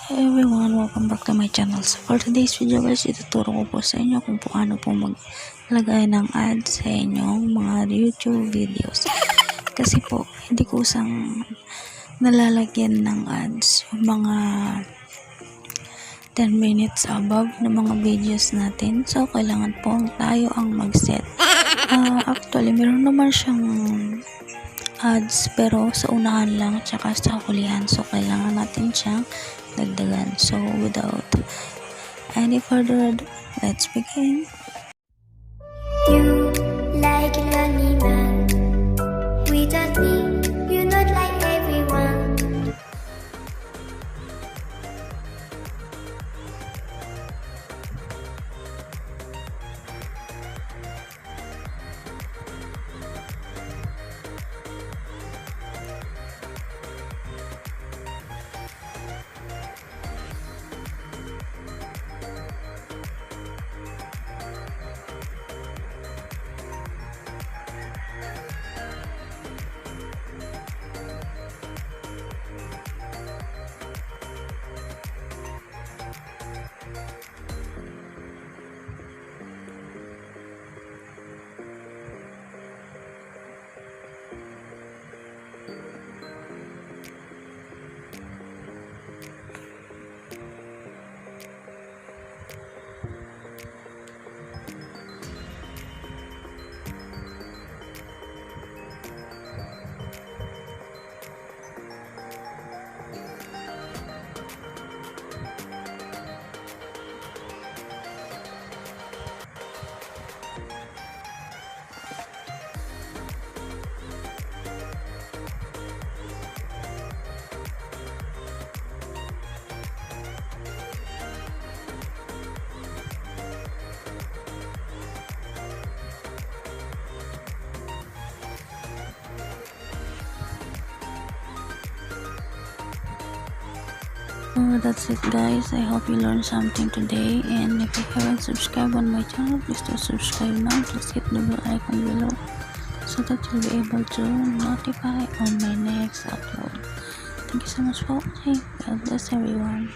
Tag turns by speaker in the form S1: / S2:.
S1: Hey everyone, welcome back to my channel. So for today's video guys, ituturo ko po sa inyo kung paano po maglagay ng ads sa inyong mga YouTube videos. Kasi po, hindi ko usang nalalagyan ng ads yung mga 10 minutes above ng mga videos natin. So kailangan po tayo ang mag-set. Actually, meron naman siyang ads pero sa unahan lang tsaka sa hulihan. So kailangan natin siyang dagdagan. So without any further ado, let's begin.
S2: You like a lonely man without me, you're not like everyone.
S1: That's it guys. I hope you learned something today, and if you haven't subscribed on my channel, please do subscribe now. Just hit the bell icon below so that you'll be able to notify on my next upload. Thank you so much for watching. God bless everyone.